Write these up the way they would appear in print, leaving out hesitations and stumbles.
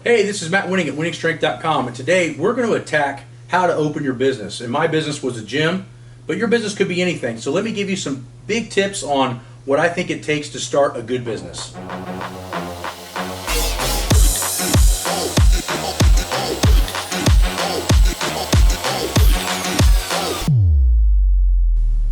Hey, this is Matt Wenning at WenningStrength.com, and today we're going to attack how to open your business. And my business was a gym, but your business could be anything. So let me give you some big tips on what I think it takes to start a good business.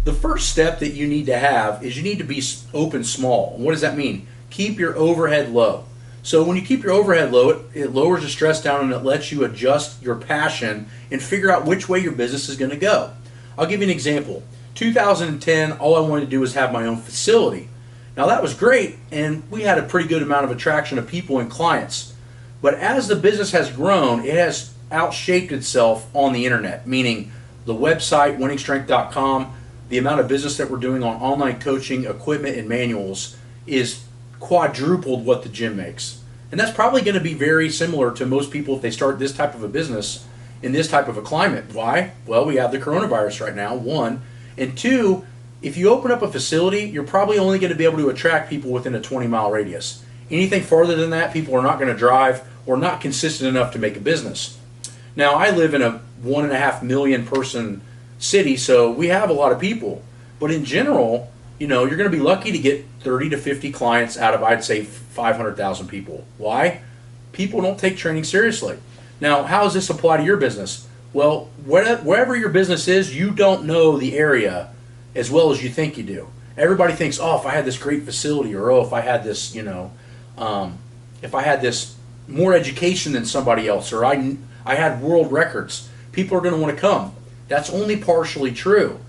The first step that you need to have is you need to be open small. And what does that mean? Keep your overhead low. So when you keep your overhead low, it lowers the stress down and it lets you adjust your passion and figure out which way your business is going to go. I'll give you an example. 2010, all I wanted to do was have my own facility. Now that was great, and we had a pretty good amount of attraction of people and clients. But as the business has grown, it has outshaped itself on the internet, meaning the website, WenningStrength.com, the amount of business that we're doing on online coaching, equipment, and manuals is quadrupled what the gym makes. And that's probably going to be very similar to most people if they start this type of a business in this type of a climate. Why? Well, we have the coronavirus right now, one. And two, if you open up a facility, you're probably only going to be able to attract people within a 20-mile radius. Anything farther than that, people are not going to drive or not consistent enough to make a business. Now, I live in a 1.5 million person city, so we have a lot of people. But in general, you're going to be lucky to get 30 to 50 clients out of, I'd say, 500,000 people. Why? People don't take training seriously. Now, how does this apply to your business? Well, wherever your business is, you don't know the area as well as you think you do. Everybody thinks, oh, if I had this great facility, or oh, if I had this, if I had this more education than somebody else, or I had world records, people are going to want to come. That's only partially true.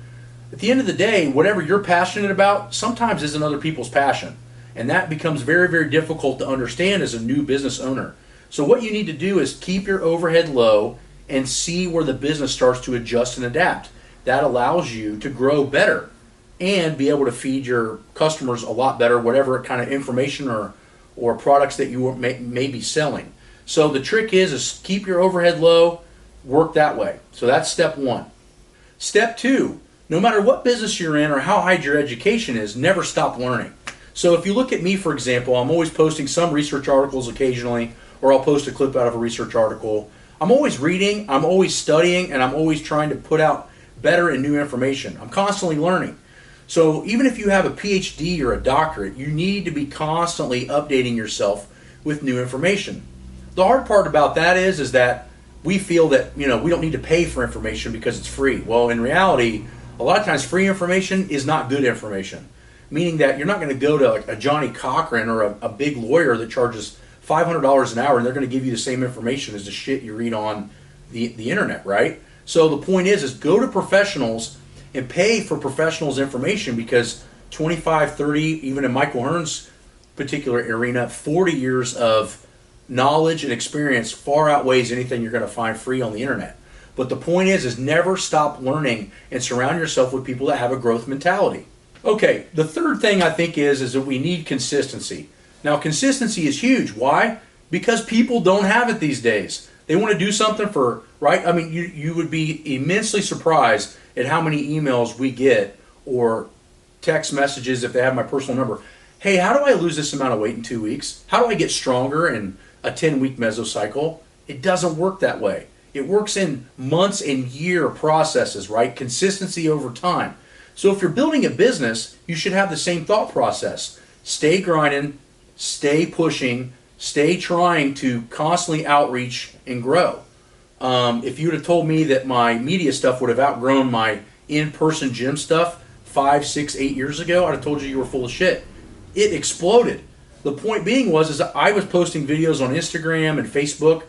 At the end of the day, whatever you're passionate about sometimes isn't other people's passion. And that becomes very, very difficult to understand as a new business owner. So what you need to do is keep your overhead low and see where the business starts to adjust and adapt. That allows you to grow better and be able to feed your customers a lot better, whatever kind of information or products that you may be selling. So the trick is keep your overhead low, work that way. So that's step one. Step two, no matter what business you're in or how high your education is, never stop learning. So if you look at me, for example, I'm always posting some research articles occasionally, or I'll post a clip out of a research article. I'm always reading, I'm always studying, and I'm always trying to put out better and new information. I'm constantly learning. So even if you have a PhD or a doctorate, you need to be constantly updating yourself with new information. The hard part about that is that we feel that we don't need to pay for information because it's free. Well, in reality, a lot of times free information is not good information, meaning that you're not going to go to a Johnny Cochran or a big lawyer that charges $500 an hour and they're going to give you the same information as the shit you read on the internet, right? So the point is go to professionals and pay for professionals' information, because 25, 30, even in Michael Hearn's particular arena, 40 years of knowledge and experience far outweighs anything you're going to find free on the internet. But the point is never stop learning and surround yourself with people that have a growth mentality. Okay, the third thing I think is that we need consistency. Now, consistency is huge. Why? Because people don't have it these days. They want to do something right? I mean, you would be immensely surprised at how many emails we get or text messages if they have my personal number. Hey, how do I lose this amount of weight in 2 weeks? How do I get stronger in a 10-week mesocycle? It doesn't work that way. It works in months and year processes, right? Consistency over time. So if you're building a business, you should have the same thought process. Stay grinding, stay pushing, stay trying to constantly outreach and grow. If you would have told me that my media stuff would have outgrown my in-person gym stuff 5, 6, 8 years ago, I'd have told you were full of shit. It exploded. The point being was that I was posting videos on Instagram and Facebook,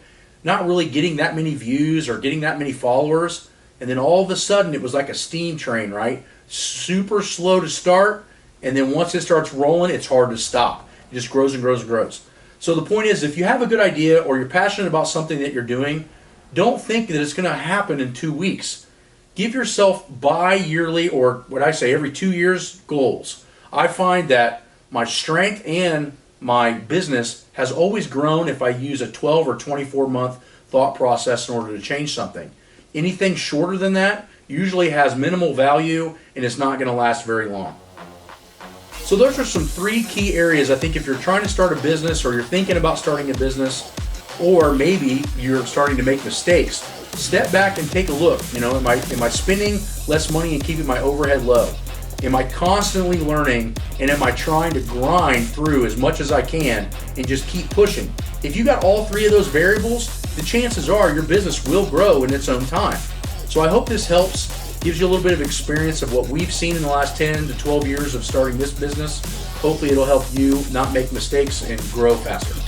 not really getting that many views or getting that many followers, and then all of a sudden it was like a steam train, right? Super slow to start, and then once it starts rolling, it's hard to stop. It just grows and grows and grows. So the point is, if you have a good idea or you're passionate about something that you're doing, don't think that it's going to happen in 2 weeks. Give yourself bi-yearly, or what I say, every 2 years, goals. I find that my strength and my business has always grown if I use a 12 or 24 month thought process in order to change something. Anything shorter than that usually has minimal value and it's not going to last very long. So those are some 3 key areas I think if you're trying to start a business or you're thinking about starting a business, or maybe you're starting to make mistakes. Step back and take a look. You know, am I spending less money and keeping my overhead low? Am I constantly learning, and am I trying to grind through as much as I can and just keep pushing? If you got all three of those variables, the chances are your business will grow in its own time. So I hope this helps, gives you a little bit of experience of what we've seen in the last 10 to 12 years of starting this business. Hopefully it'll help you not make mistakes and grow faster.